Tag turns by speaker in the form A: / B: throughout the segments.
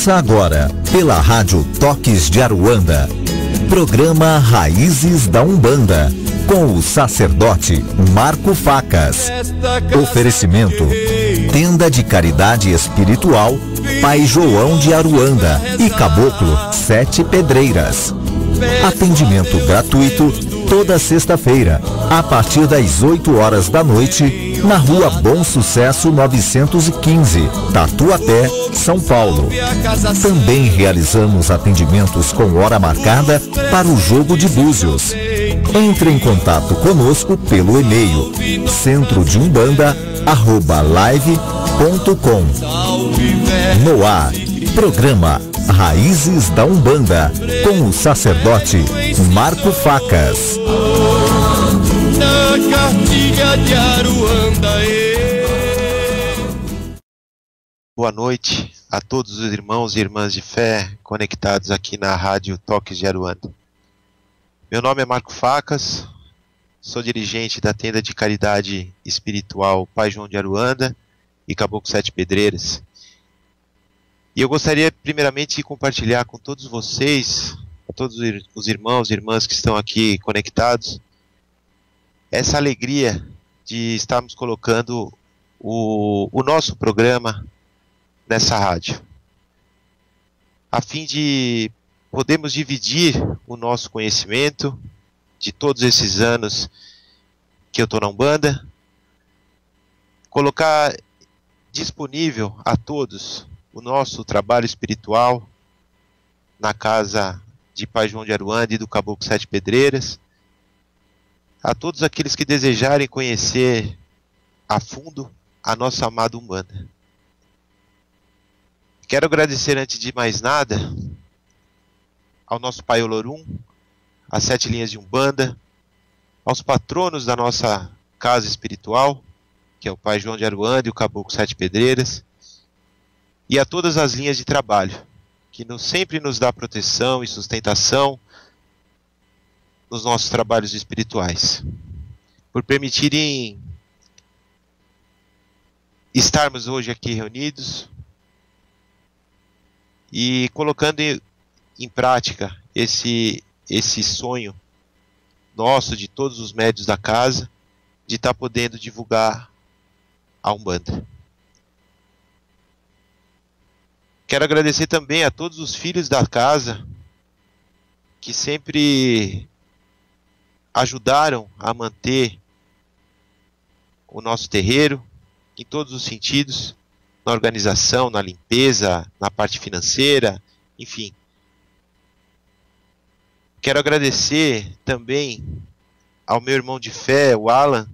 A: Ouça agora, pela Rádio Toques de Aruanda, programa Raízes da Umbanda, com o sacerdote Marco Facas. Oferecimento: Tenda de Caridade Espiritual Pai João de Aruanda e Caboclo 7 Pedreiras. Atendimento gratuito toda sexta-feira, a partir das 8 horas da noite, na Rua Bom Sucesso 915, Tatuapé, São Paulo. Também realizamos atendimentos com hora marcada para o jogo de búzios. Entre em contato conosco pelo e-mail centrodeumbanda@live.com. No ar, programa Raízes da Umbanda, com o sacerdote Marco Facas.
B: Na cartilha de Aruanda.
C: Boa noite a todos os irmãos e irmãs de fé conectados aqui na Rádio Toques de Aruanda. Meu nome é Marco Facas, sou dirigente da Tenda de Caridade Espiritual Pai João de Aruanda e Caboclo 7 Pedreiras. E eu gostaria primeiramente de compartilhar com todos vocês, todos os irmãos e irmãs que estão aqui conectados, essa alegria de estarmos colocando o nosso programa nessa rádio, a fim de podermos dividir o nosso conhecimento de todos esses anos que eu estou na Umbanda, colocar disponível a todos o nosso trabalho espiritual na casa de Pai João de Aruanda e do Caboclo 7 Pedreiras, a todos aqueles que desejarem conhecer a fundo a nossa amada Umbanda. Quero agradecer, antes de mais nada, ao nosso Pai Olorum, às 7 linhas de Umbanda, aos patronos da nossa casa espiritual, que é o Pai João de Aruanda e o Caboclo 7 Pedreiras, e a todas as linhas de trabalho, que sempre nos dá proteção e sustentação nos nossos trabalhos espirituais, por permitirem estarmos hoje aqui reunidos e colocando em prática esse sonho nosso, de todos os médios da casa, de estar podendo divulgar a Umbanda. Quero agradecer também a todos os filhos da casa que sempre ajudaram a manter o nosso terreiro em todos os sentidos, na organização, na limpeza, na parte financeira, enfim. Quero agradecer também ao meu irmão de fé, o Alan,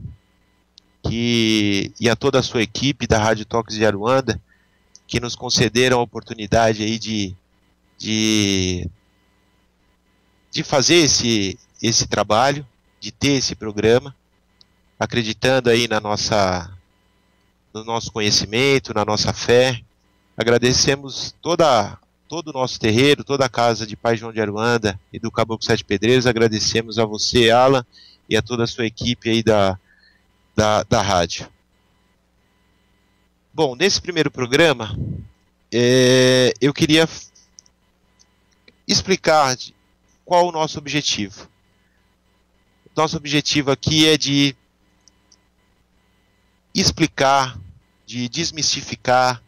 C: e a toda a sua equipe da Rádio Toques de Aruanda, que nos concederam a oportunidade aí de fazer esse trabalho, de ter esse programa, acreditando aí no nosso conhecimento, na nossa fé. Agradecemos todo o nosso terreiro, toda a casa de Pai João de Aruanda e do Caboclo 7 Pedreiros. Agradecemos a você, Alan, e a toda a sua equipe aí da rádio. Bom, nesse primeiro programa, eu queria explicar qual o nosso objetivo. Nosso objetivo aqui é de explicar, de desmistificar,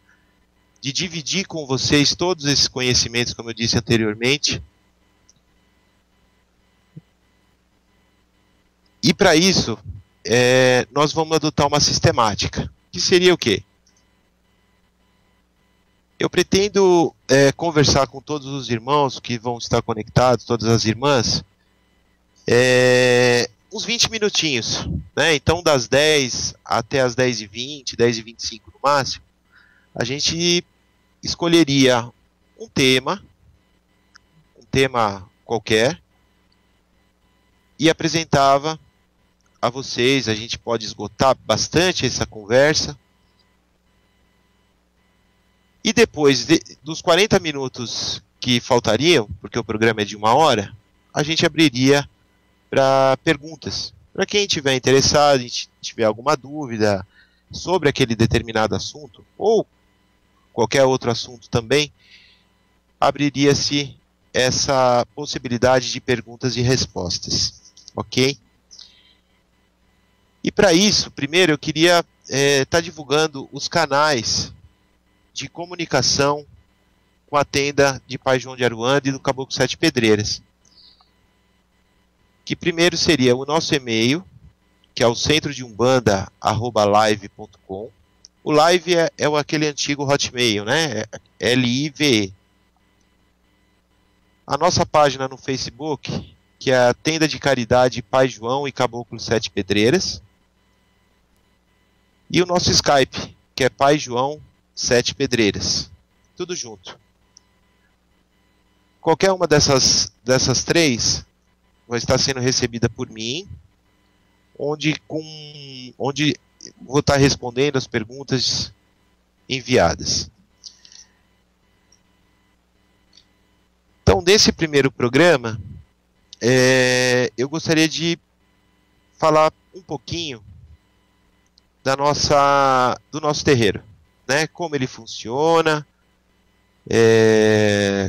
C: de dividir com vocês todos esses conhecimentos, como eu disse anteriormente. E para isso, nós vamos adotar uma sistemática, que seria o quê? Eu pretendo conversar com todos os irmãos que vão estar conectados, todas as irmãs, uns 20 minutinhos, né? Então, das 10 até as 10h20, 10h25 no máximo, a gente escolheria um tema qualquer, e apresentava a vocês. A gente pode esgotar bastante essa conversa, e depois dos 40 minutos que faltariam, porque o programa é de 1 hora, a gente abriria para perguntas. Para quem estiver interessado, tiver alguma dúvida sobre aquele determinado assunto, ou qualquer outro assunto também, abriria-se essa possibilidade de perguntas e respostas, ok? E para isso, primeiro eu queria estar divulgando os canais de comunicação com a tenda de Pai João de Aruanda e do Caboclo Sete Pedreiras. Que primeiro seria o nosso e-mail, que é o centrodeumbanda@live.com. O live é aquele antigo Hotmail, né? LIVE. A nossa página no Facebook, que é a Tenda de Caridade Pai João e Caboclo Sete Pedreiras. E o nosso Skype, que é Pai João Sete Pedreiras. Tudo junto. Qualquer uma dessas três vai estar sendo recebida por mim, onde vou estar respondendo as perguntas enviadas. Então, nesse primeiro programa, eu gostaria de falar um pouquinho do nosso terreiro, né? Como ele funciona,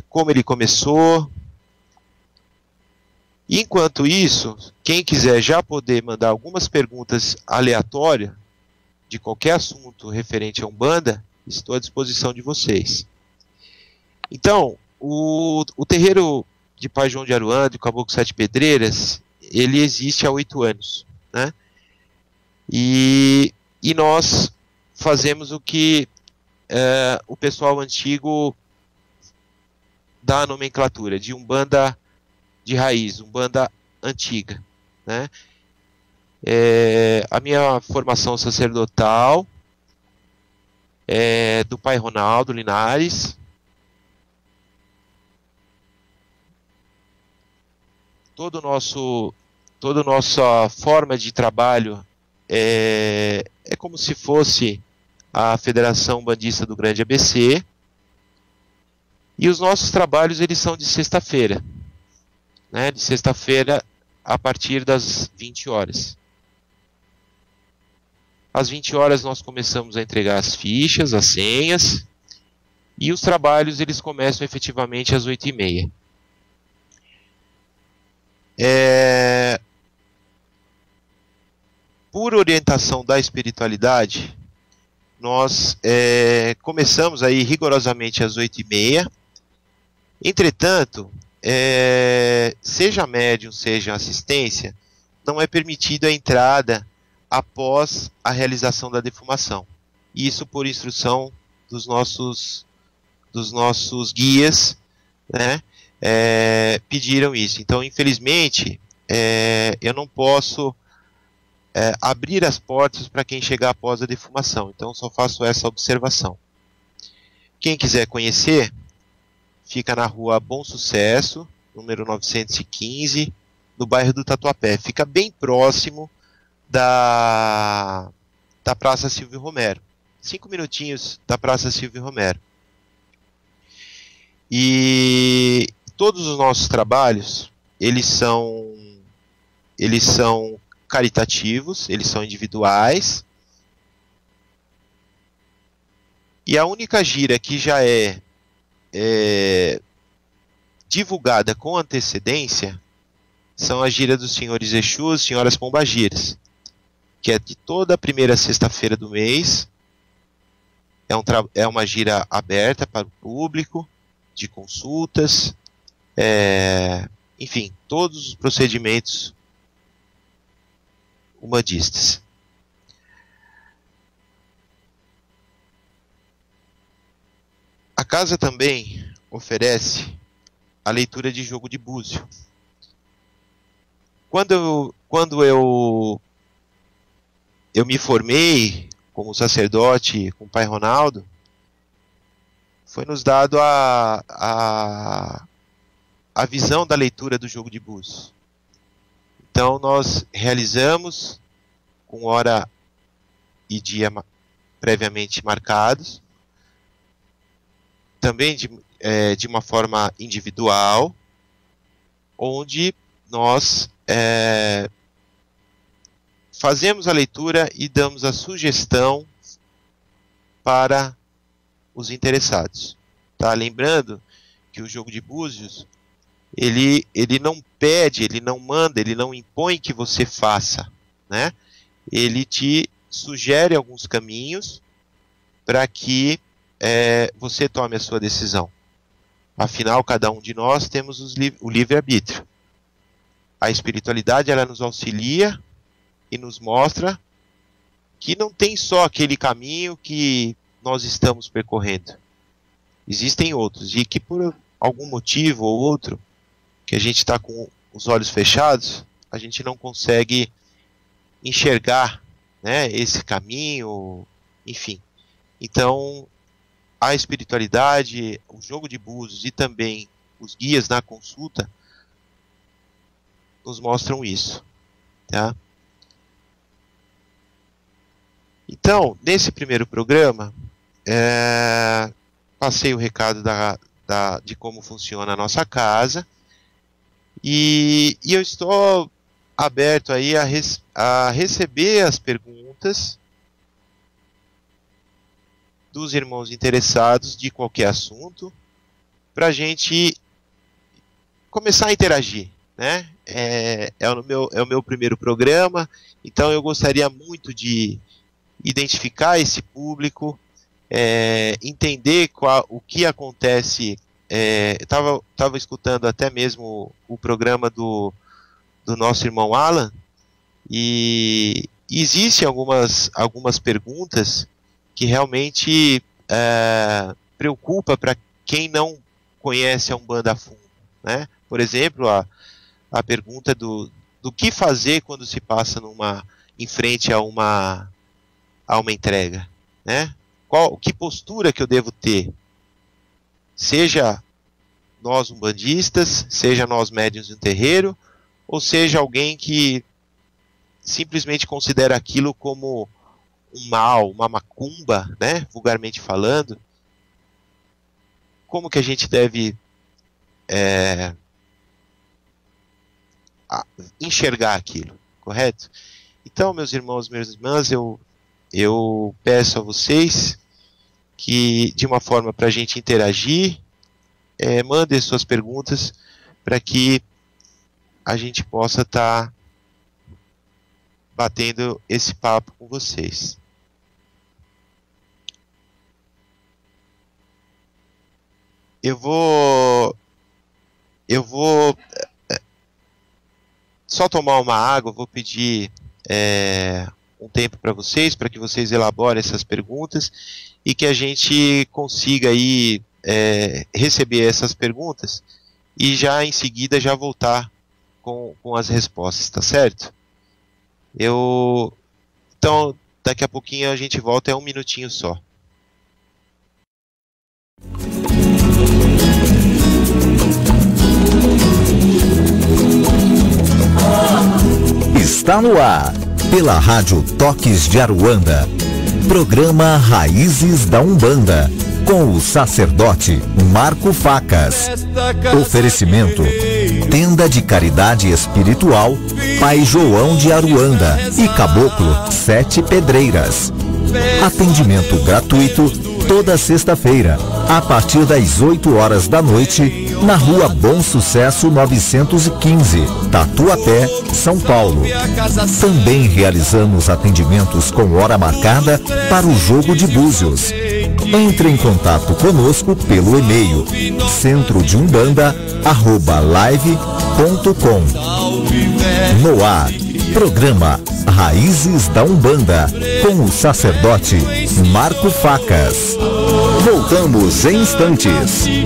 C: como ele começou. E, enquanto isso, quem quiser já poder mandar algumas perguntas aleatórias de qualquer assunto referente a Umbanda, estou à disposição de vocês. Então, o terreiro de Pai João de Aruanda, do Caboclo Sete Pedreiras, ele existe há 8 anos, né? E nós fazemos o que o pessoal antigo dá a nomenclatura de Umbanda de raiz, Umbanda antiga, né? A minha formação sacerdotal é do Pai Ronaldo Linares. Toda nossa forma de trabalho é como se fosse a Federação Umbandista do Grande ABC. E os nossos trabalhos, eles são de sexta-feira, né? De sexta-feira a partir das 20 horas. Às 20 horas nós começamos a entregar as fichas, as senhas, e os trabalhos, eles começam efetivamente às 8h30. Por orientação da espiritualidade, nós começamos aí rigorosamente às 8h30. Entretanto, seja médium, seja assistência, não é permitida a entrada após a realização da defumação. Isso por instrução dos nossos guias, né? Pediram isso. Então, infelizmente, eu não posso abrir as portas para quem chegar após a defumação. Então, só faço essa observação. Quem quiser conhecer, fica na rua Bom Sucesso, número 915, no bairro do Tatuapé. Fica bem próximo da Praça Silvio Romero. 5 minutinhos da Praça Silvio Romero. E todos os nossos trabalhos, eles são caritativos, eles são individuais. E a única gira que já é divulgada com antecedência são as giras dos senhores Exus, senhoras Pombagiras, que é de toda a primeira sexta-feira do mês. É uma gira aberta para o público, de consultas, enfim, todos os procedimentos umbandistas. A casa também oferece a leitura de jogo de búzio. Quando eu me formei como sacerdote com o Pai Ronaldo, foi nos dado a visão da leitura do jogo de búzios. Então nós realizamos com hora e dia previamente marcados, também de uma forma individual, onde nós fazemos a leitura e damos a sugestão para os interessados. Tá? Lembrando que o jogo de búzios, ele não pede, ele não manda, ele não impõe que você faça, né? Ele te sugere alguns caminhos para que você tome a sua decisão. Afinal, cada um de nós temos o livre-arbítrio. A espiritualidade, ela nos auxilia e nos mostra que não tem só aquele caminho que nós estamos percorrendo. Existem outros, e que por algum motivo ou outro, que a gente está com os olhos fechados, a gente não consegue enxergar, né, esse caminho, enfim. Então, a espiritualidade, o jogo de búzios e também os guias na consulta nos mostram isso, tá? Então, nesse primeiro programa, passei o recado de como funciona a nossa casa, e eu estou aberto aí a receber as perguntas dos irmãos interessados de qualquer assunto, para a gente começar a interagir, né? É o meu primeiro programa, então eu gostaria muito de identificar esse público, entender o que acontece. Estava escutando até mesmo o programa do nosso irmão Alan, e existem algumas perguntas que realmente preocupa para quem não conhece a Umbanda a fundo, né? Por exemplo, a pergunta do que fazer quando se passa em frente a uma entrega, né? Que postura que eu devo ter? Seja nós umbandistas, seja nós médiuns de um terreiro, ou seja alguém que simplesmente considera aquilo como um mal, uma macumba, né? Vulgarmente falando. Como que a gente deve enxergar aquilo, correto? Então, meus irmãos, minhas irmãs, eu peço a vocês que, de uma forma para a gente interagir, mandem suas perguntas para que a gente possa estar batendo esse papo com vocês. Eu vou só tomar uma água, vou pedir um tempo para vocês, para que vocês elaborem essas perguntas e que a gente consiga aí receber essas perguntas e já em seguida já voltar com as respostas, tá certo? Então, daqui a pouquinho a gente volta, é um minutinho só.
A: Está no ar, pela Rádio Toques de Aruanda, programa Raízes da Umbanda, com o sacerdote Marco Facas. Oferecimento: Tenda de Caridade Espiritual Pai João de Aruanda e Caboclo 7 Pedreiras. Atendimento gratuito toda sexta-feira, a partir das 8 horas da noite, na Rua Bom Sucesso 915, Tatuapé, São Paulo. Também realizamos atendimentos com hora marcada para o jogo de búzios. Entre em contato conosco pelo e-mail centrodeumbanda@live.com. No ar, programa Raízes da Umbanda, com o sacerdote Marco Facas. Voltamos em instantes.
B: E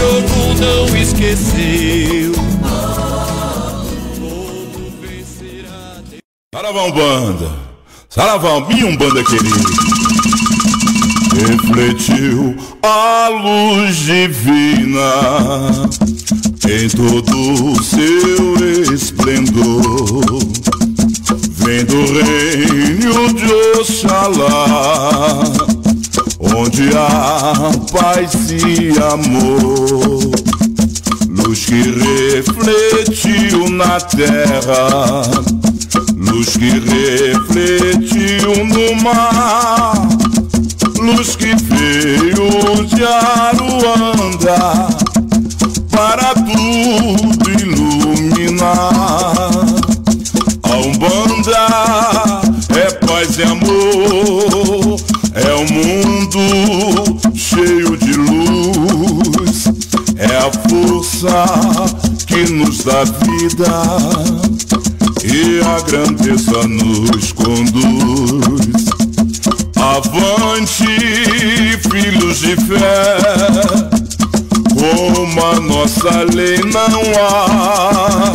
B: Ogum não esqueceu.
D: Saravá Umbanda, saravá minha Umbanda querida. Refletiu a luz divina em todo o seu esplendor. Vem do reino de Oxalá, onde há paz e amor. Luz que refletiu na terra, luz que refletiu no mar, luz que veio de Aruanda para tudo iluminar. A Umbanda é paz e amor, é um mundo cheio de luz, é a força que nos dá vida e a grandeza nos conduz. Avante, filhos de fé, como a nossa lei não há,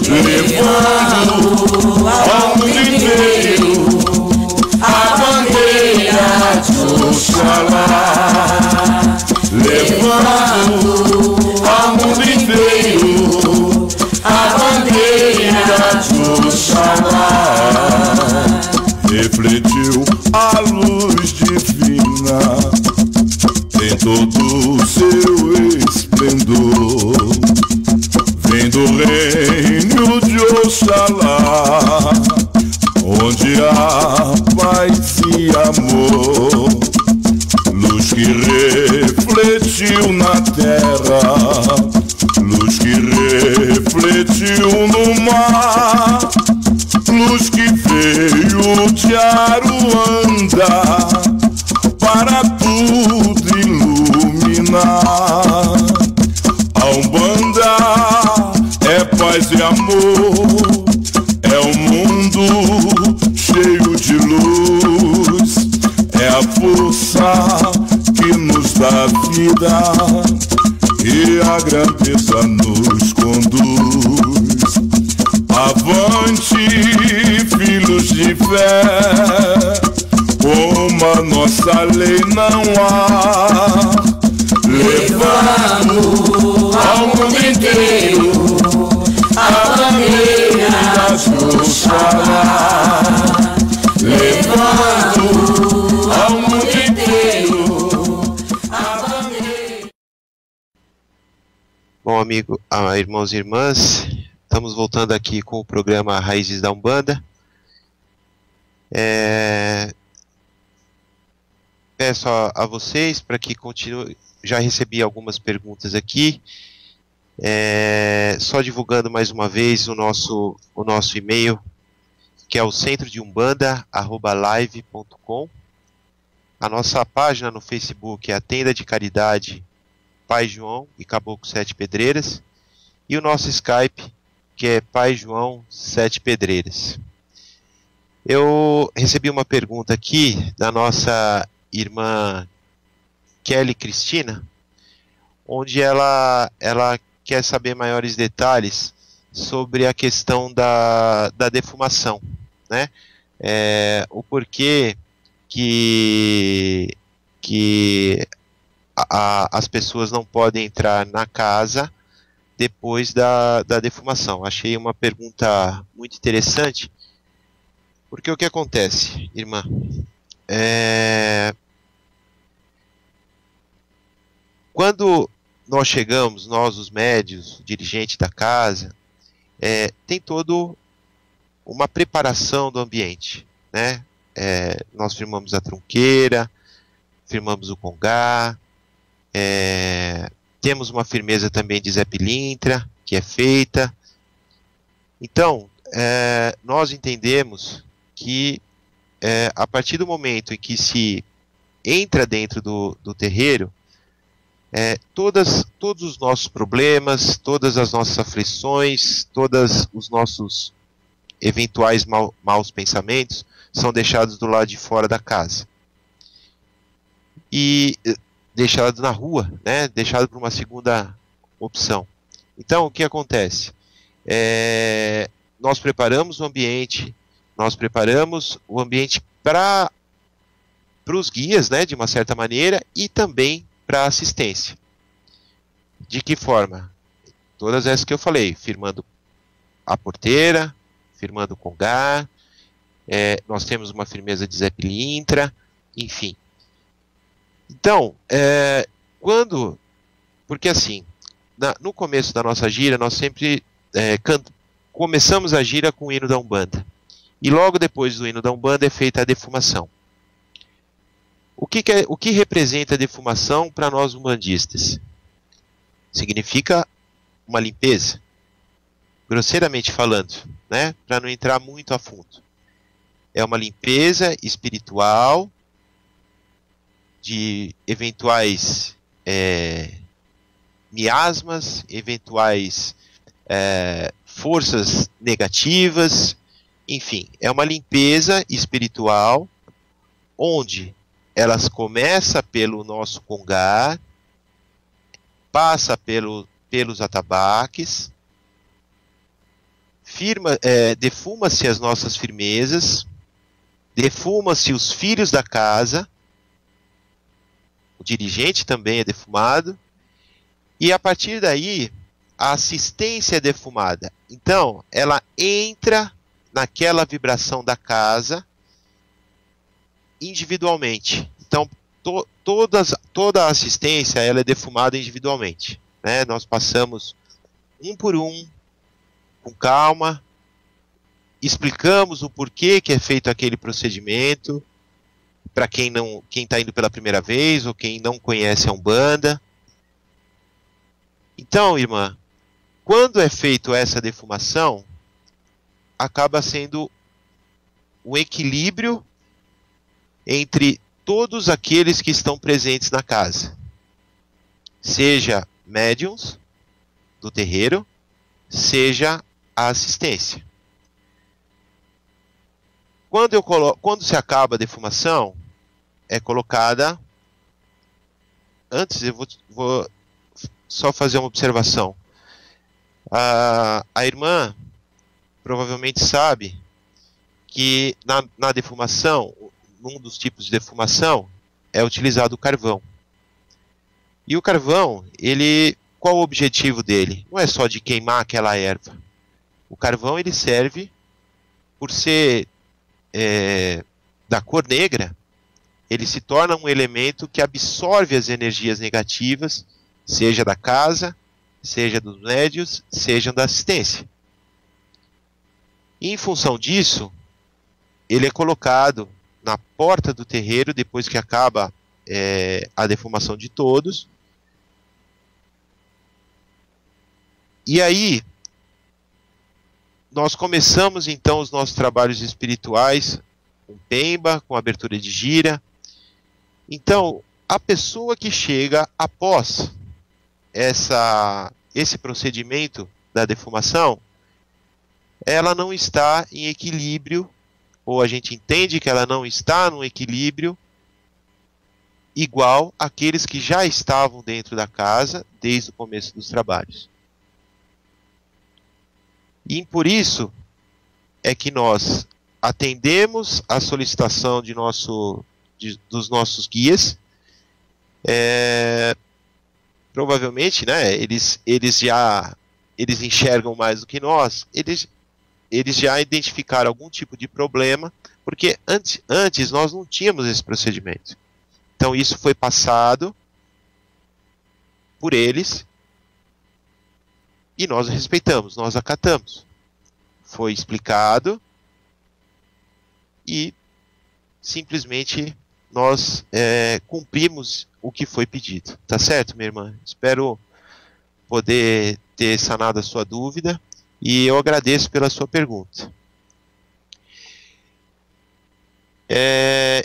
D: levando ao mundo inteiro a bandeira de Oxalá, levando ao mundo inteiro a bandeira de Oxalá. Refletiu a luz divina em todo o seu esplendor, vem do reino de Oxalá, onde há paz e amor, luz que refletiu na terra, luz que refletiu no mar, luz que veio de Aruanda para tudo iluminar. A Umbanda é paz e amor, é um mundo cheio de luz, é a força que nos dá vida e a grandeza nos conduz. Avante, filhos de fé, como a nossa lei não há, levando ao mundo inteiro a bandeira de Oxalá, levando ao mundo inteiro a bandeira.
C: Bom, irmãos e irmãs, estamos voltando aqui com o programa Raízes da Umbanda. Peço a vocês para que continuem. Já recebi algumas perguntas aqui. Só divulgando mais uma vez o nosso e-mail, que é o centrodeumbanda@live.com. A nossa página no Facebook é a Tenda de Caridade Pai João e Caboclo Sete Pedreiras. E o nosso Skype, que é Pai João Sete Pedreiras. Eu recebi uma pergunta aqui da nossa irmã Kelly Cristina, onde ela quer saber maiores detalhes sobre a questão da defumação, né? O porquê que as pessoas não podem entrar na casa depois da defumação. Achei uma pergunta muito interessante, porque o que acontece, irmã? Quando nós chegamos, nós os médios, o dirigente da casa, tem toda uma preparação do ambiente, né? Nós firmamos a trunqueira, firmamos o congá, temos uma firmeza também de Zé Pilintra, que é feita. Então, nós entendemos que a partir do momento em que se entra dentro do terreiro, todos os nossos problemas, todas as nossas aflições, todos os nossos eventuais maus pensamentos são deixados do lado de fora da casa. E deixados na rua, né? Deixados por uma segunda opção. Então, o que acontece? Nós preparamos o ambiente para os guias, né, de uma certa maneira, e também para a assistência. De que forma? Todas essas que eu falei, firmando a porteira, firmando o congá, nós temos uma firmeza de Zé Pilintra, enfim. Então, porque assim, no começo da nossa gira, nós sempre começamos a gira com o hino da Umbanda. E logo depois do hino da Umbanda é feita a defumação. O que representa a defumação para nós umbandistas? Significa uma limpeza, grosseiramente falando, né? Para não entrar muito a fundo. É uma limpeza espiritual de eventuais miasmas, eventuais forças negativas, enfim, é uma limpeza espiritual onde elas começam pelo nosso congar, passa pelos atabaques, defuma-se as nossas firmezas, defuma-se os filhos da casa, o dirigente também é defumado, e a partir daí a assistência é defumada. Então, ela entra naquela vibração da casa individualmente. Então, toda a assistência ela é defumada individualmente, né? Nós passamos um por um, com calma, explicamos o porquê que é feito aquele procedimento, para quem está indo pela primeira vez, ou quem não conhece a Umbanda. Então, irmã, quando é feito essa defumação, acaba sendo um equilíbrio entre todos aqueles que estão presentes na casa, seja médiuns do terreiro, seja a assistência. Quando se acaba a defumação, é colocada... Antes, eu vou só fazer uma observação. A irmã provavelmente sabe que na defumação, num dos tipos de defumação, é utilizado o carvão. E o carvão, qual o objetivo dele? Não é só de queimar aquela erva. O carvão ele serve, por ser da cor negra, ele se torna um elemento que absorve as energias negativas, seja da casa, seja dos médios, seja da assistência. E, em função disso, ele é colocado na porta do terreiro depois que acaba a defumação de todos. E aí, nós começamos então os nossos trabalhos espirituais com pemba, com abertura de gira. Então, a pessoa que chega após esse procedimento da defumação, ela não está em equilíbrio, ou a gente entende que ela não está num equilíbrio igual àqueles que já estavam dentro da casa desde o começo dos trabalhos. E por isso é que nós atendemos a solicitação dos nossos guias. Provavelmente, né, eles enxergam mais do que nós. Eles já identificaram algum tipo de problema, porque antes nós não tínhamos esse procedimento. Então isso foi passado por eles e nós respeitamos, nós acatamos. Foi explicado e simplesmente nós cumprimos o que foi pedido. Tá certo, minha irmã? Espero poder ter sanado a sua dúvida e eu agradeço pela sua pergunta.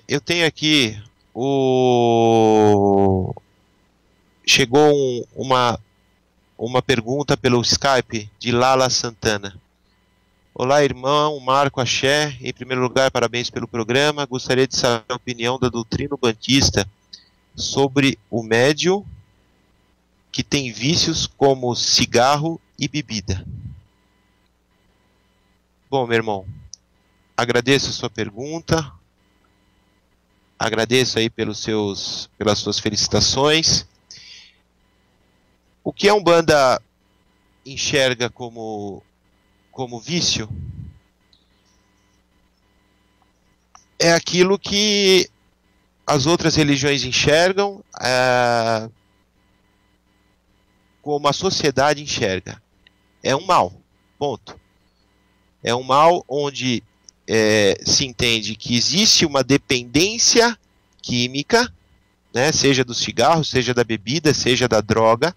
C: Eu tenho aqui chegou uma pergunta pelo Skype de Lala Santana. Olá, irmão Marco Axé. Em primeiro lugar, parabéns pelo programa. Gostaria de saber a opinião da doutrina umbandista sobre o médium que tem vícios como cigarro e bebida. Bom, meu irmão, agradeço a sua pergunta. Agradeço aí pelas suas felicitações. O que a Umbanda enxerga como vício é aquilo que as outras religiões enxergam, como a sociedade enxerga. É um mal, ponto. É um mal onde se entende que existe uma dependência química, né, seja dos cigarros, seja da bebida, seja da droga,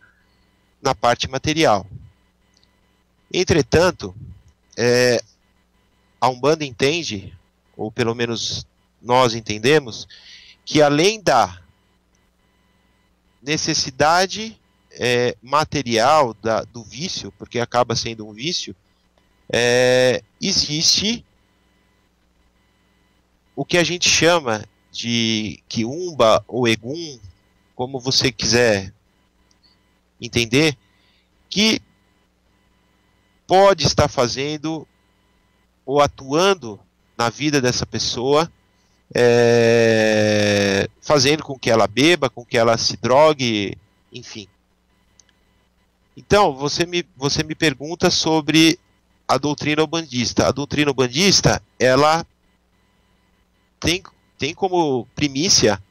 C: na parte material. Entretanto, a Umbanda entende, ou pelo menos nós entendemos, que além da necessidade material do vício, porque acaba sendo um vício, existe o que a gente chama de quiumba ou egum, como você quiser entender, que pode estar fazendo ou atuando na vida dessa pessoa, fazendo com que ela beba, com que ela se drogue, enfim. Então, você me pergunta sobre a doutrina umbandista. A doutrina umbandista, ela tem como primícia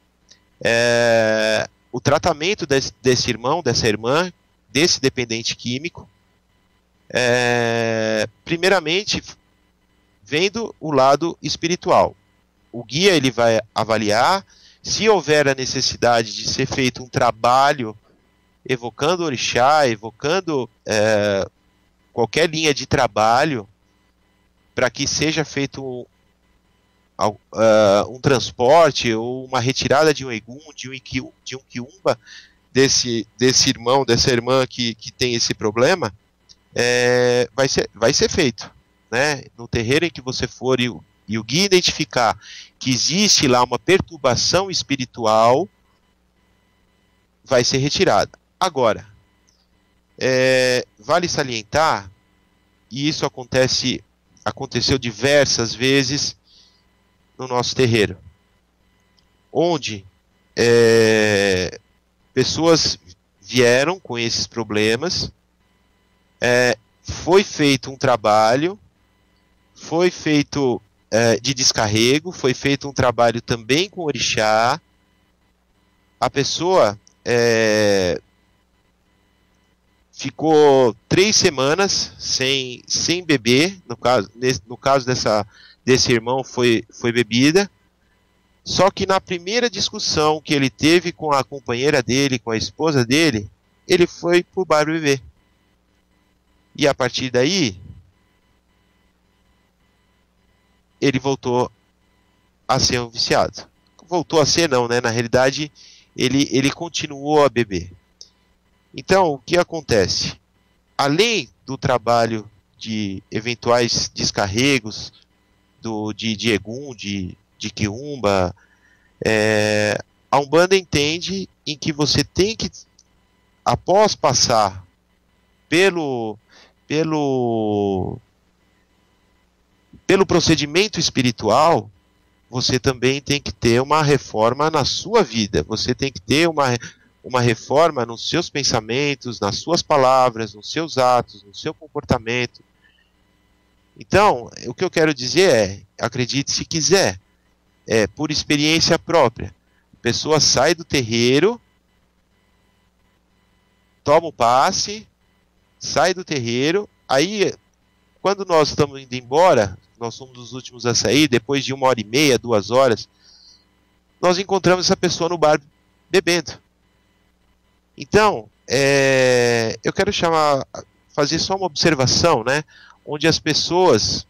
C: o tratamento desse irmão, dessa irmã, desse dependente químico, primeiramente vendo o lado espiritual. O guia ele vai avaliar se houver a necessidade de ser feito um trabalho evocando orixá, evocando qualquer linha de trabalho para que seja feito um transporte ou uma retirada de um egum, de um quiumba desse irmão, dessa irmã que tem esse problema, vai ser feito, né? No terreiro em que você for e o guia identificar que existe lá uma perturbação espiritual, vai ser retirada. Agora, vale salientar, e isso aconteceu diversas vezes no nosso terreiro, onde pessoas vieram com esses problemas, foi feito um trabalho, foi feito de descarrego, foi feito um trabalho também com orixá, a pessoa ficou 3 semanas sem beber, no caso desse irmão foi bebida, só que na primeira discussão que ele teve com a companheira dele, com a esposa dele, ele foi pro bar beber. E a partir daí, ele voltou a ser um viciado. Voltou a ser não, né? Na realidade, ele continuou a beber. Então, o que acontece? Além do trabalho de eventuais descarregos, de egum, de quiumba, a Umbanda entende em que você tem que, após passar pelo procedimento espiritual, você também tem que ter uma reforma na sua vida. Você tem que ter uma reforma nos seus pensamentos, nas suas palavras, nos seus atos, no seu comportamento. Então, o que eu quero dizer acredite se quiser, por experiência própria. A pessoa sai do terreiro, toma o passe, sai do terreiro, aí, quando nós estamos indo embora, nós somos os últimos a sair, depois de 1h30, 2 horas, nós encontramos essa pessoa no bar bebendo. Então, eu quero fazer só uma observação, né, onde as pessoas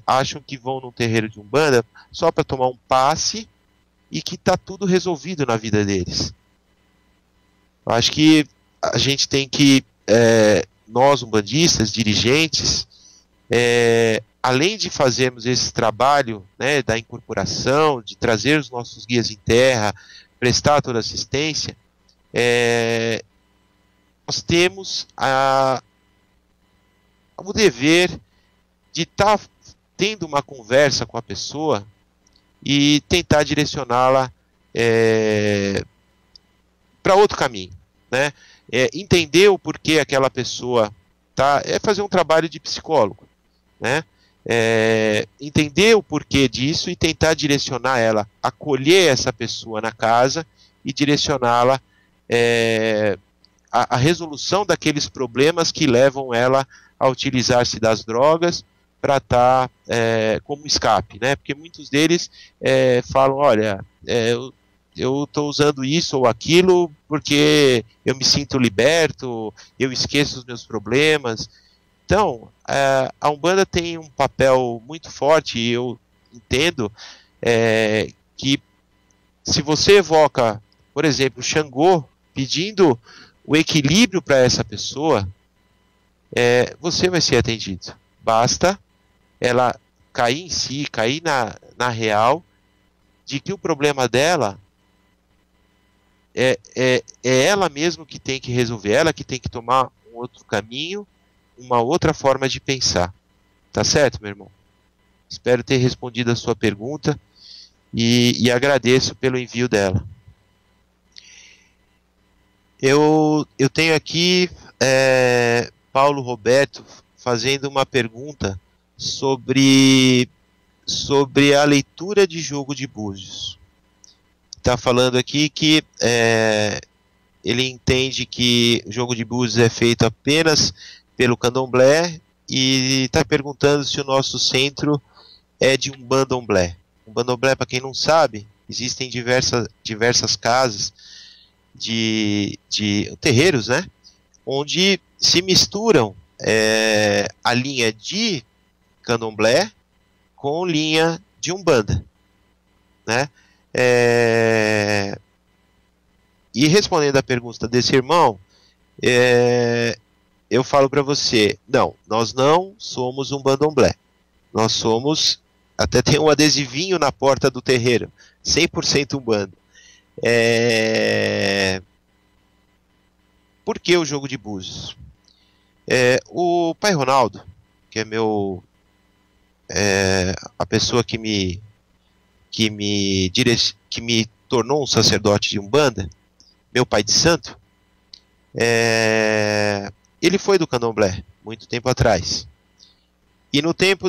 C: acham que vão num terreiro de Umbanda só para tomar um passe e que está tudo resolvido na vida deles. Eu acho que a gente tem que, nós umbandistas, dirigentes, além de fazermos esse trabalho, né, da incorporação, de trazer os nossos guias em terra, prestar toda assistência, nós temos o dever de estar tendo uma conversa com a pessoa e tentar direcioná-la para outro caminho, né? Entender o porquê aquela pessoa tá, fazer um trabalho de psicólogo, né? Entender o porquê disso e tentar direcionar ela, acolher essa pessoa na casa e direcioná-la a resolução daqueles problemas que levam ela a utilizar-se das drogas, para estar como escape, né? Porque muitos deles falam, olha, eu estou usando isso ou aquilo porque eu me sinto liberto, eu esqueço os meus problemas. Então, a Umbanda tem um papel muito forte, e eu entendo que se você evoca, por exemplo, Xangô, pedindo o equilíbrio para essa pessoa, você vai ser atendido. Basta ela cair em si, cair na real, de que o problema dela é ela mesma que tem que resolver, ela que tem que tomar um outro caminho, uma outra forma de pensar. Tá certo, meu irmão? Espero ter respondido a sua pergunta e agradeço pelo envio dela. Eu tenho aqui Paulo Roberto fazendo uma pergunta sobre a leitura de jogo de búzios. Está falando aqui que ele entende que o jogo de búzios é feito apenas pelo candomblé e está perguntando se o nosso centro é de um bandomblé. Um bandomblé, para quem não sabe, existem diversas casas de terreiros, né, onde se misturam a linha de candomblé com linha de umbanda, né? E respondendo à pergunta desse irmão, eu falo para você, não, nós não somos um bandomblé, nós somos, até tem um adesivinho na porta do terreiro, 100% umbanda. Por que o jogo de búzios? O pai Ronaldo, que é a pessoa que me tornou um sacerdote de Umbanda, meu pai de santo, ele foi do candomblé muito tempo atrás. E no tempo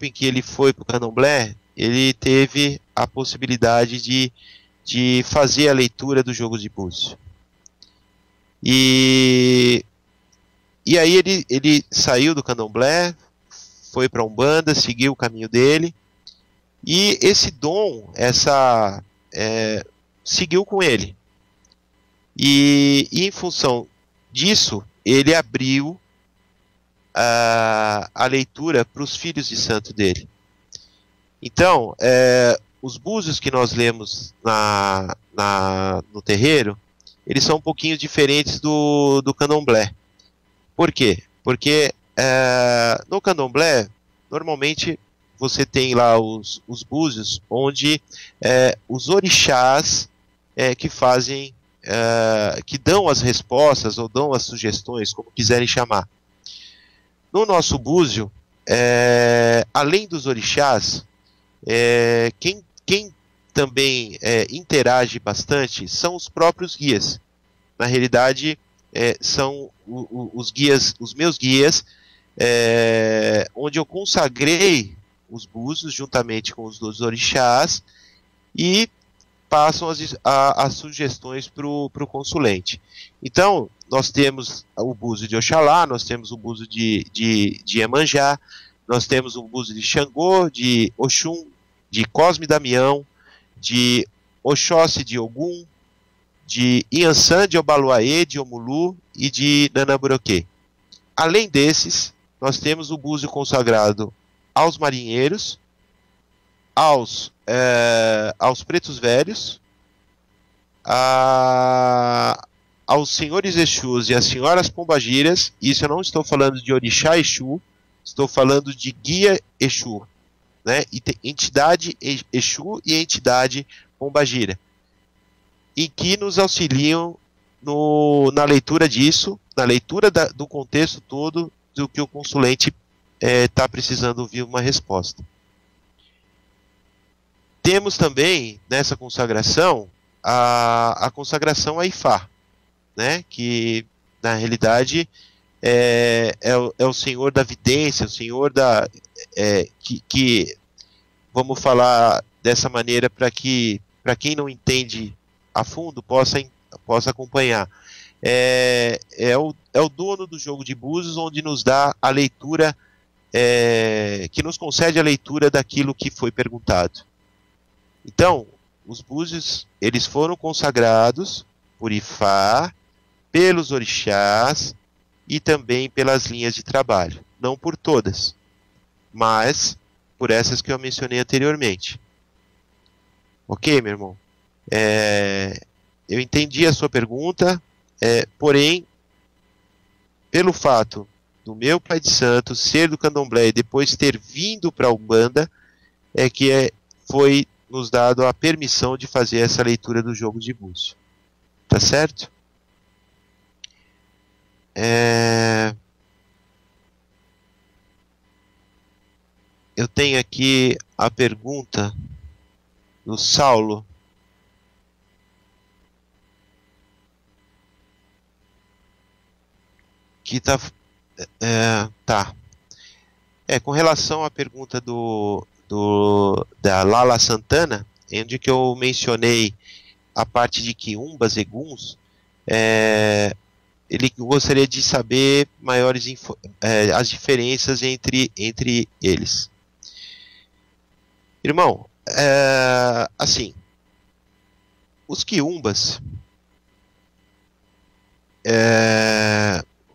C: em que ele foi para o candomblé, ele teve a possibilidade de fazer a leitura do jogo de búzios. E aí ele saiu do candomblé, foi para a Umbanda, seguiu o caminho dele, e esse dom, seguiu com ele. E em função disso, ele abriu a leitura para os filhos de santo dele. Então, os búzios que nós lemos no terreiro, eles são um pouquinho diferentes do candomblé. Por quê? Porque no candomblé, normalmente você tem lá os búzios, onde os orixás que fazem, que dão as respostas ou dão as sugestões, como quiserem chamar. No nosso búzio, além dos orixás, quem também interage bastante são os próprios guias. Na realidade, são os meus guias, onde eu consagrei os búzios juntamente com os dos orixás e passam as sugestões para o consulente. Então, nós temos o búzio de Oxalá, nós temos o búzio de Iemanjá, nós temos o búzio de Xangô, de Oxum, de Cosme Damião, de Oxóssi de Ogum, de Iansã de Obaluaê, de Omulu e de Nanamburoquê. Além desses, nós temos o búzio consagrado aos marinheiros, aos pretos velhos, aos senhores Exus e às senhoras pombagiras. Isso eu não estou falando de orixá Exu, estou falando de guia Exu, né? Entidade Exu e entidade pombagira, e que nos auxiliam na leitura disso, na leitura do contexto todo do que o consulente está precisando ouvir uma resposta. Temos também, nessa consagração, a consagração a Ifá, né, que na realidade é o senhor da vidência, o senhor que vamos falar dessa maneira para quem não entende a fundo possa acompanhar. É o dono do jogo de búzios, onde nos dá a leitura que nos concede a leitura daquilo que foi perguntado. Então, os búzios, eles foram consagrados por Ifá, pelos orixás e também pelas linhas de trabalho. Não por todas, mas por essas que eu mencionei anteriormente. Ok, meu irmão? Eu entendi a sua pergunta, porém, pelo fato do meu pai de santo ser do candomblé e depois ter vindo para a Umbanda, foi nos dado a permissão de fazer essa leitura do jogo de búzio. Tá certo? Eu tenho aqui a pergunta do Saulo. Que tá. Com relação à pergunta da Lala Santana, onde que eu mencionei a parte de quiumbas, eguns, ele gostaria de saber maiores as diferenças entre eles. Irmão, assim, os quiumbas,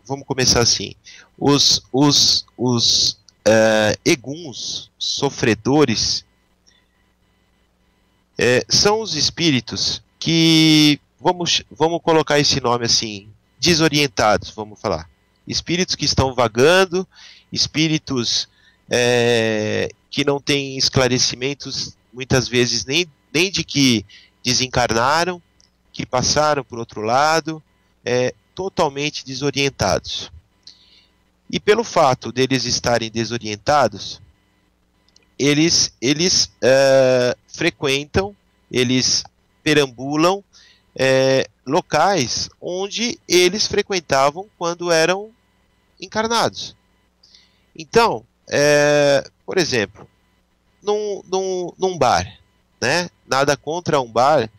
C: vamos começar assim, os eguns, sofredores, são os espíritos que, vamos colocar esse nome assim, desorientados, vamos falar. Espíritos que estão vagando, espíritos que não têm esclarecimentos, muitas vezes, nem de que desencarnaram, que passaram por outro lado, totalmente desorientados. E pelo fato deles estarem desorientados, eles frequentam, eles perambulam locais onde eles frequentavam quando eram encarnados. Então, por exemplo, num bar, né? Nada contra um bar,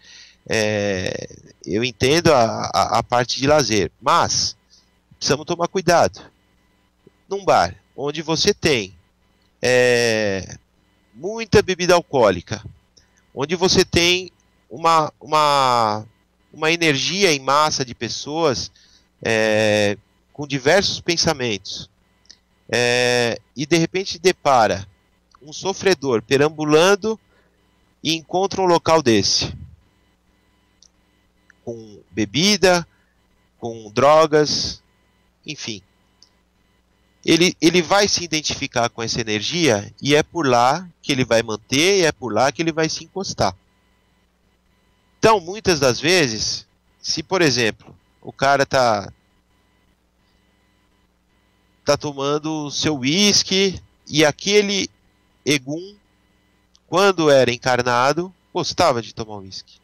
C: eu entendo a parte de lazer, mas precisamos tomar cuidado. Num bar onde você tem muita bebida alcoólica, onde você tem uma energia em massa de pessoas com diversos pensamentos, e de repente depara um sofredor perambulando e encontra um local desse, com bebida, com drogas, enfim. Ele vai se identificar com essa energia e é por lá que ele vai manter, e é por lá que ele vai se encostar. Então, muitas das vezes, se por exemplo, o cara tá tomando o seu uísque e aquele egum, quando era encarnado, gostava de tomar uísque.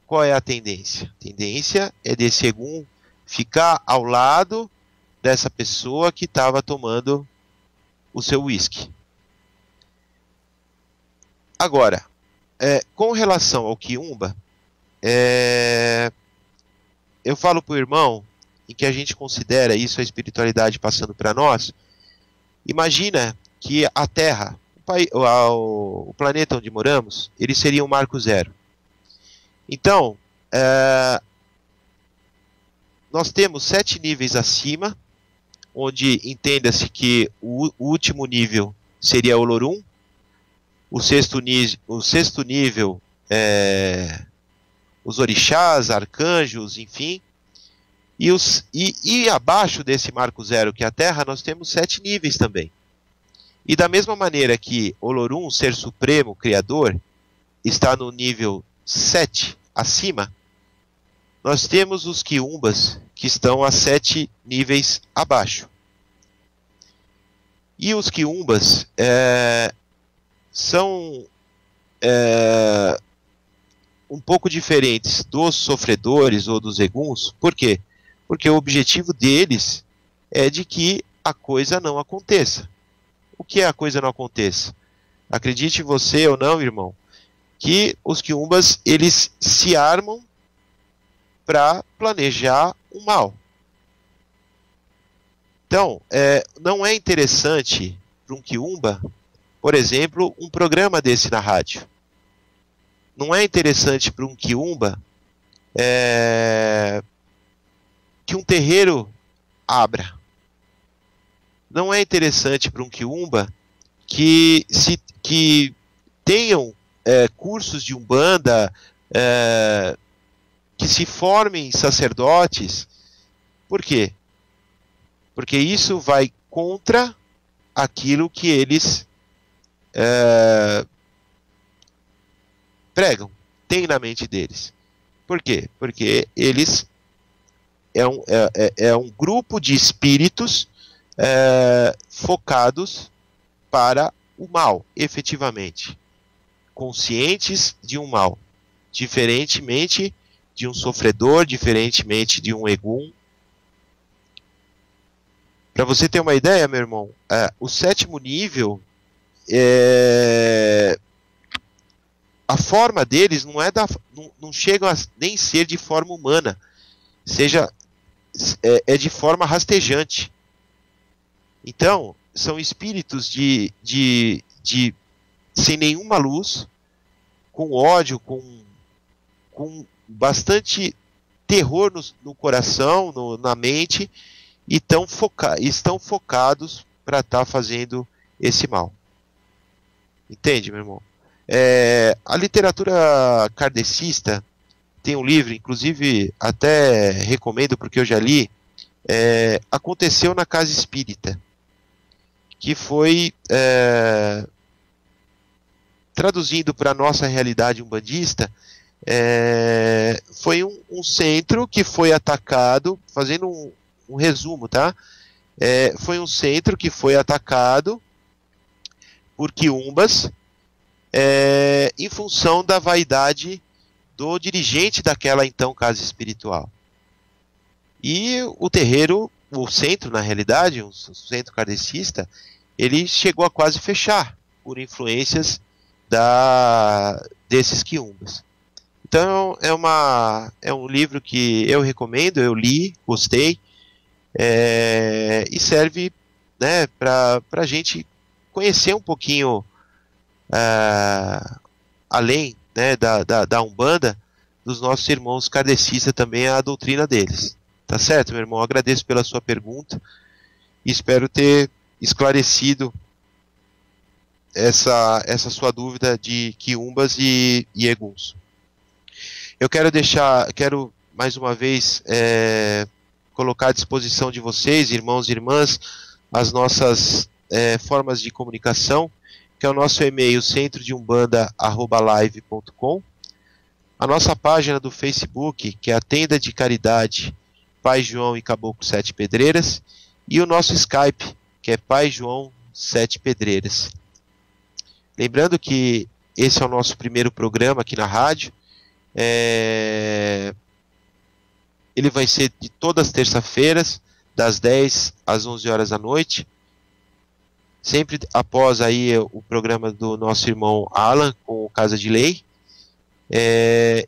C: Qual é a tendência? A tendência é desse egum ficar ao lado dessa pessoa que estava tomando o seu uísque. Agora, com relação ao quiumba, eu falo para o irmão, em que a gente considera isso a espiritualidade passando para nós. Imagina que a Terra, o planeta onde moramos, ele seria um marco zero. Então, nós temos 7 níveis acima, onde entenda-se que o último nível seria o Olorum, o sexto nível os orixás, arcanjos, enfim, e abaixo desse marco zero, que é a Terra, nós temos 7 níveis também. E da mesma maneira que Olorum, ser supremo, criador, está no nível 7 acima, nós temos os quiumbas, que estão a 7 níveis abaixo. E os quiumbas são um pouco diferentes dos sofredores ou dos eguns. Por quê? Porque o objetivo deles é de que a coisa não aconteça. O que é a coisa não aconteça? Acredite você ou não, irmão, que os quiumbas, eles se armam para planejar o mal. Então, não é interessante para um quiumba, por exemplo, um programa desse na rádio. Não é interessante para um quiumba que um terreiro abra. Não é interessante para um quiumba que tenham cursos de umbanda, que se formem sacerdotes. Por quê? Porque isso vai contra aquilo que eles pregam, tem na mente deles. Por quê? Porque eles é um grupo de espíritos focados para o mal, efetivamente, conscientes de um mal, diferentemente de um sofredor, diferentemente de um egum. Para você ter uma ideia, meu irmão, o 7º nível, a forma deles não chega a nem ser de forma humana, é de forma rastejante. Então, são espíritos sem nenhuma luz, com ódio, com bastante terror no coração, na mente, e estão focados para estar fazendo esse mal. Entende, meu irmão? A literatura kardecista tem um livro, inclusive até recomendo porque eu já li, Aconteceu na Casa Espírita, que foi traduzindo para a nossa realidade umbandista, foi um centro que foi atacado, fazendo um resumo, tá? Foi um centro que foi atacado por quiumbas em função da vaidade do dirigente daquela então casa espiritual. E o terreiro, o centro na realidade, o centro kardecista, ele chegou a quase fechar por influências desses quiumbas. Então é um livro que eu recomendo, eu li, gostei, e serve, né, para a gente conhecer um pouquinho além, né, da Umbanda, dos nossos irmãos kardecistas também, a doutrina deles. Tá certo, meu irmão? Eu agradeço pela sua pergunta e espero ter esclarecido essa sua dúvida de quiumbas e eguns. Eu quero mais uma vez colocar à disposição de vocês, irmãos e irmãs, as nossas formas de comunicação, que é o nosso e-mail centrodeumbanda@live.com, a nossa página do Facebook, que é a Tenda de Caridade Pai João e Caboclo 7 Pedreiras, e o nosso Skype, que é Pai João 7 Pedreiras. Lembrando que esse é o nosso primeiro programa aqui na rádio. Ele vai ser de todas as terças-feiras, das 10 às 11 horas da noite, sempre após aí o programa do nosso irmão Alan com o Casa de Lei.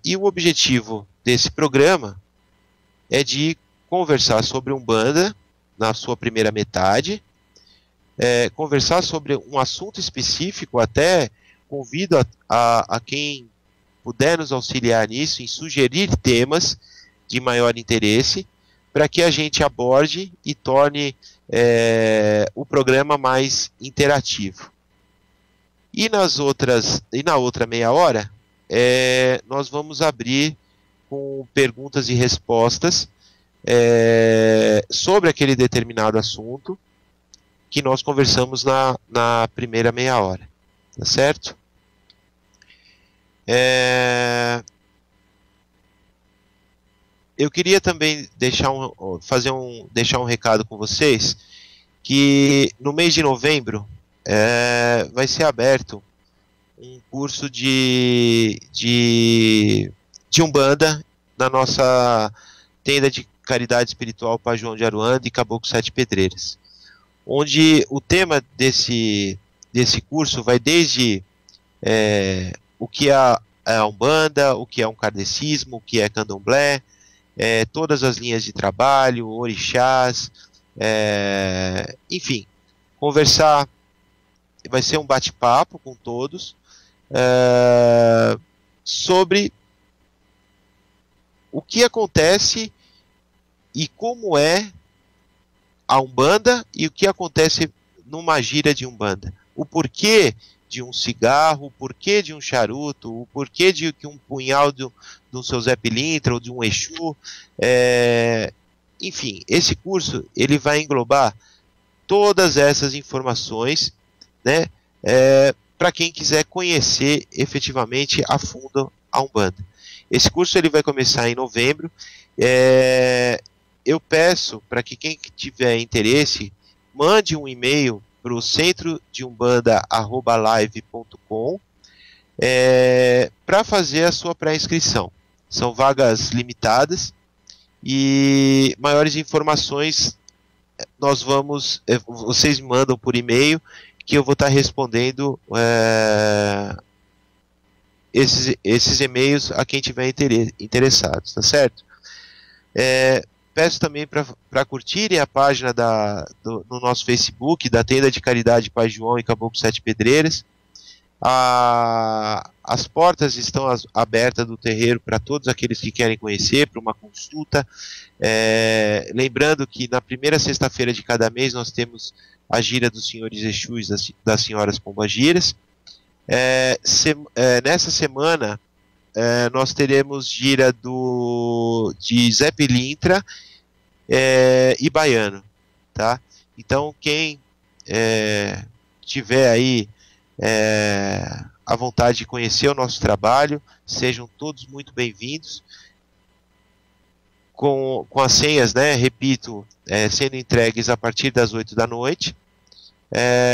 C: E o objetivo desse programa é de conversar sobre Umbanda na sua primeira metade, conversar sobre um assunto específico, até convido a quem puder nos auxiliar nisso, em sugerir temas de maior interesse, para que a gente aborde e torne o programa mais interativo. E na outra meia hora, nós vamos abrir com perguntas e respostas sobre aquele determinado assunto que nós conversamos na primeira meia hora, tá certo? Eu queria também deixar um recado com vocês, que no mês de novembro vai ser aberto um curso de Umbanda na nossa Tenda de Caridade Espiritual Pai João de Aruanda e Caboclo 7 Pedreiras, onde o tema desse curso vai desde o que é a Umbanda, o que é um kardecismo, o que é candomblé, todas as linhas de trabalho, orixás, Enfim, conversar, vai ser um bate-papo com todos sobre o que acontece e como é a Umbanda e o que acontece numa gira de Umbanda. O porquê de um cigarro, o porquê de um charuto, o porquê de que um punhal do seu Zé Pilintra ou de um Exu. Enfim, esse curso ele vai englobar todas essas informações, né, para quem quiser conhecer efetivamente a fundo a Umbanda. Esse curso ele vai começar em novembro. Eu peço para que quem tiver interesse mande um e-mail para o centrodeumbanda@live.com para fazer a sua pré-inscrição. São vagas limitadas e maiores informações vocês me mandam por e-mail que eu vou estar respondendo esses e-mails a quem tiver interessado, tá certo? Peço também para curtirem a página no nosso Facebook, da Tenda de Caridade Pai João e Caboclo Sete Pedreiras. As portas estão abertas do terreiro para todos aqueles que querem conhecer, para uma consulta. Lembrando que na primeira sexta-feira de cada mês nós temos a gira dos senhores Exus, das senhoras Pombagiras. Nessa semana nós teremos gira de Zé Pilintra e Baiano, tá? Então quem tiver aí a vontade de conhecer o nosso trabalho, sejam todos muito bem-vindos, com as senhas, né, repito, sendo entregues a partir das 8 da noite,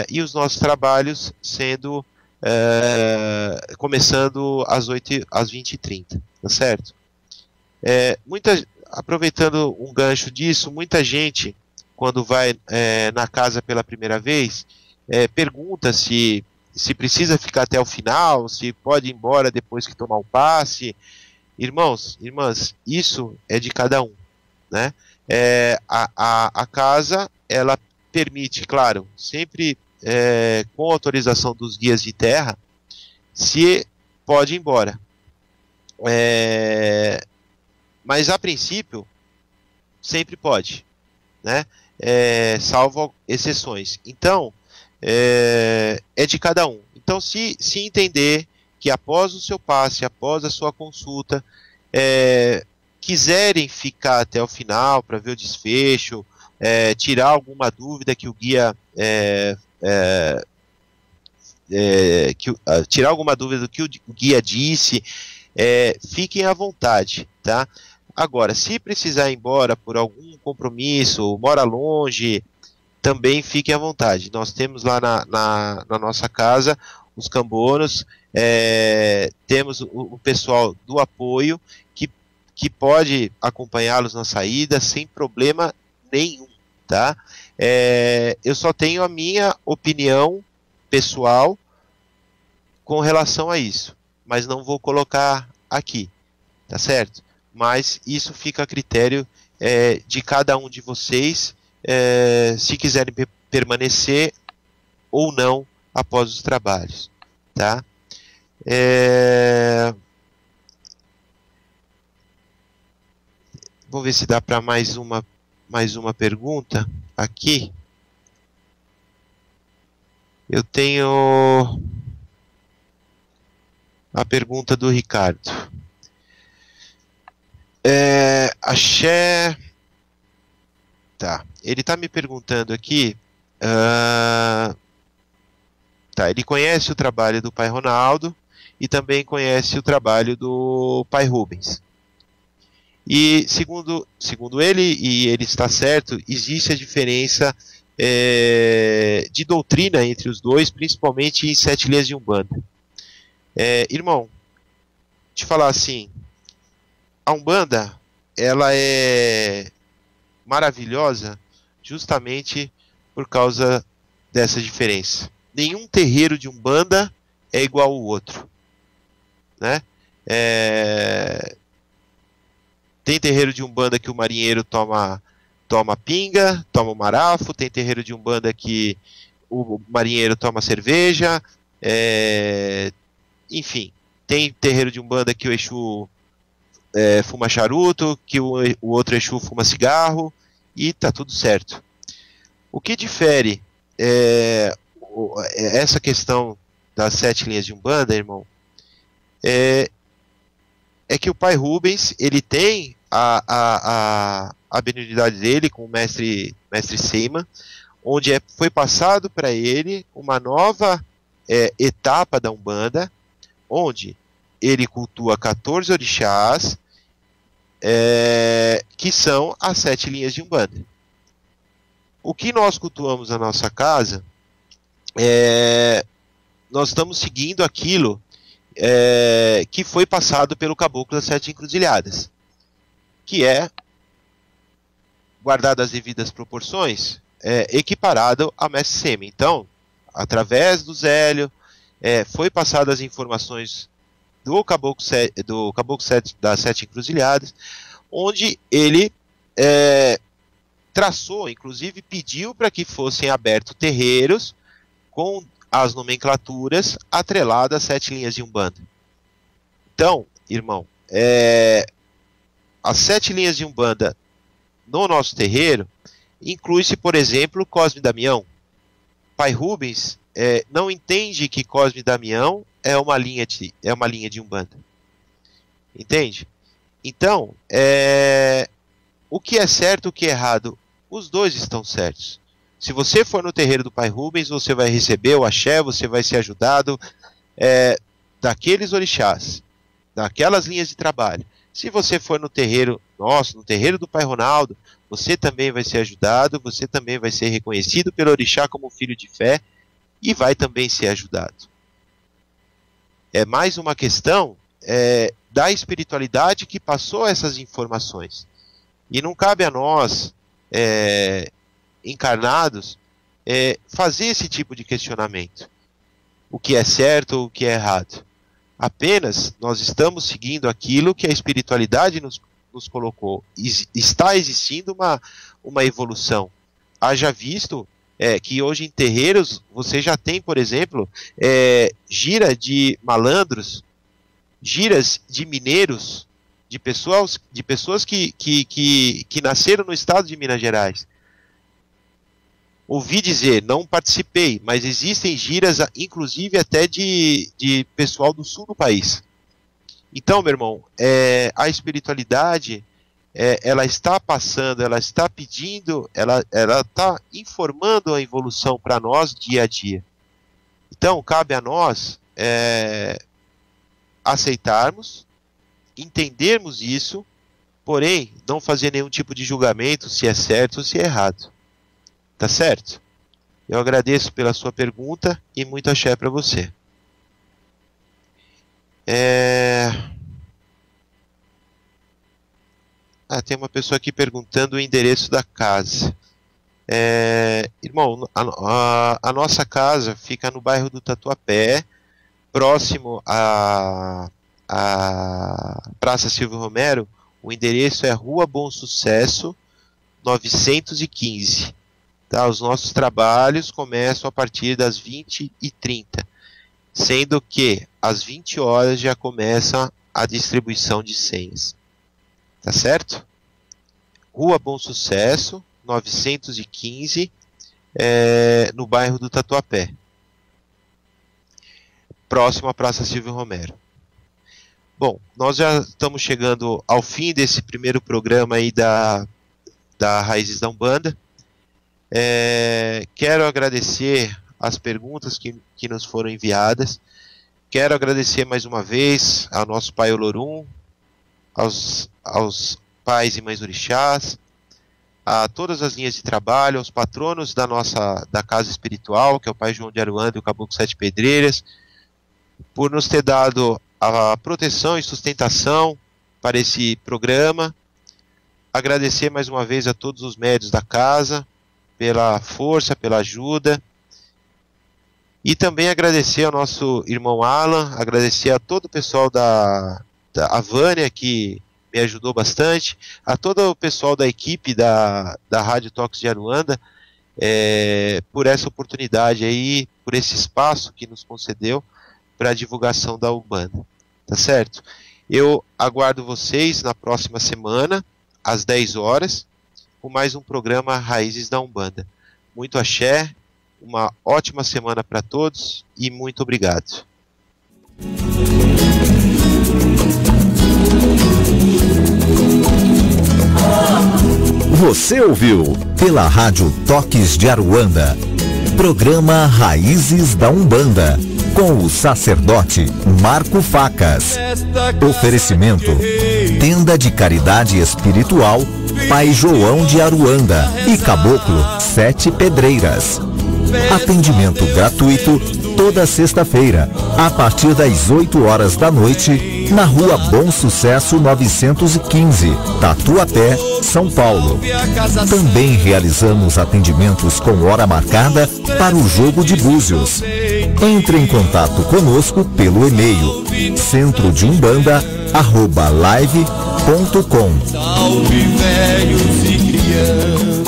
C: e os nossos trabalhos sendo começando às 20h30, tá certo? Aproveitando um gancho disso, muita gente, quando vai na casa pela primeira vez, pergunta se precisa ficar até o final, se pode ir embora depois que tomar um passe. Irmãos, irmãs, isso é de cada um, né? A casa, ela permite, claro, sempre com autorização dos guias de terra, se pode ir embora. Mas a princípio, sempre pode, né? Salvo exceções. Então, é de cada um. Então, se entender que após o seu passe, após a sua consulta, quiserem ficar até o final para ver o desfecho, tirar alguma dúvida que o guia tirar alguma dúvida do que o guia disse, fiquem à vontade, tá? Agora, se precisar ir embora por algum compromisso, mora longe, também fiquem à vontade. Nós temos lá na nossa casa os cambonos, temos o pessoal do apoio que pode acompanhá-los na saída sem problema nenhum, tá? Eu só tenho a minha opinião pessoal com relação a isso, mas não vou colocar aqui, tá certo? Mas isso fica a critério de cada um de vocês, se quiserem permanecer ou não após os trabalhos, tá? Vou ver se dá para mais uma pergunta aqui. Eu tenho a pergunta do Ricardo. Axé. Tá. Ele está me perguntando aqui. Tá. Ele conhece o trabalho do Pai Ronaldo e também conhece o trabalho do Pai Rubens. E segundo ele, e ele está certo, existe a diferença de doutrina entre os dois, principalmente em 7 linhas de Umbanda. Irmão, te falar assim, a Umbanda, ela é maravilhosa justamente por causa dessa diferença. Nenhum terreiro de Umbanda é igual ao outro, né? Tem terreiro de Umbanda que o marinheiro toma toma pinga, toma marafo, tem terreiro de umbanda que o marinheiro toma cerveja, enfim, tem terreiro de umbanda que o Exu fuma charuto, que o outro Exu fuma cigarro, e tá tudo certo. O que difere essa questão das 7 linhas de umbanda, irmão, é que o pai Rubens, ele tem a benignidade dele com o mestre Seiman, onde foi passado para ele uma nova etapa da umbanda, onde ele cultua 14 orixás, que são as 7 linhas de umbanda. O que nós cultuamos na nossa casa, nós estamos seguindo aquilo que foi passado pelo Caboclo das 7 Encruzilhadas, que é, guardado as devidas proporções, equiparado ao mestre Seiman. Então, através do Zélio, foi passado as informações do Caboclo das 7 Encruzilhadas, onde ele traçou, inclusive pediu para que fossem abertos terreiros com as nomenclaturas atreladas às 7 linhas de umbanda. Então, irmão, as 7 linhas de umbanda no nosso terreiro inclui-se, por exemplo, Cosme Damião. Pai Rubens não entende que Cosme Damião é uma linha de umbanda. Entende? Então, o que é certo, o que é errado, os dois estão certos. Se você for no terreiro do Pai Rubens, você vai receber o axé, você vai ser ajudado daqueles orixás, daquelas linhas de trabalho. Se você for no terreiro nosso, no terreiro do Pai Ronaldo, você também vai ser ajudado, você também vai ser reconhecido pelo orixá como filho de fé e vai também ser ajudado. É mais uma questão da espiritualidade que passou essas informações. E não cabe a nós, encarnados, fazer esse tipo de questionamento. O que é certo ou o que é errado. Apenas nós estamos seguindo aquilo que a espiritualidade nos colocou. Está existindo uma evolução. Haja visto que hoje em terreiros você já tem, por exemplo, gira de malandros, giras de mineiros, de pessoas que nasceram no estado de Minas Gerais. Ouvi dizer, não participei, mas existem giras, inclusive até de pessoal do sul do país. Então, meu irmão, a espiritualidade, ela está passando, ela está pedindo, ela está informando a evolução para nós dia a dia. Então, cabe a nós aceitarmos, entendermos isso, porém, não fazer nenhum tipo de julgamento se é certo ou se é errado. Tá certo? Eu agradeço pela sua pergunta e muito axé para você. Tem uma pessoa aqui perguntando o endereço da casa. Irmão, a nossa casa fica no bairro do Tatuapé, próximo à Praça Silvio Romero. O endereço é Rua Bom Sucesso, 915. Tá, os nossos trabalhos começam a partir das 20h30, sendo que às 20 horas já começa a distribuição de senhas. Tá certo? Rua Bom Sucesso, 915, no bairro do Tatuapé, próximo à Praça Silvio Romero. Bom, nós já estamos chegando ao fim desse primeiro programa aí da Raízes da Umbanda. Quero agradecer as perguntas que nos foram enviadas. Quero agradecer mais uma vez ao nosso pai Olorum, aos pais e mães orixás, a todas as linhas de trabalho, aos patronos da casa espiritual, que é o pai João de Aruanda e o Caboclo Sete Pedreiras, por nos ter dado a proteção e sustentação para esse programa. Agradecer mais uma vez a todos os médios da casa pela força, pela ajuda, e também agradecer ao nosso irmão Alan, agradecer a todo o pessoal da Vânia que me ajudou bastante, a todo o pessoal da equipe da Rádio Toques de Aruanda, por essa oportunidade aí, por esse espaço que nos concedeu para a divulgação da Umbanda, tá certo? Eu aguardo vocês na próxima semana, às 10 horas, com mais um programa Raízes da Umbanda. Muito axé, uma ótima semana para todos e muito obrigado.
A: Você ouviu pela Rádio Toques de Aruanda, programa Raízes da Umbanda, com o sacerdote Marco Facas. Oferecimento: Tenda de Caridade Espiritual Pai João de Aruanda e Caboclo 7 Pedreiras. Atendimento gratuito toda sexta-feira, a partir das 8 horas da noite, na Rua Bom Sucesso 915, Tatuapé, São Paulo. Também realizamos atendimentos com hora marcada para o jogo de búzios. Entre em contato conosco pelo e-mail centrodeumbanda@live.com.
B: Salve velhos e crianças.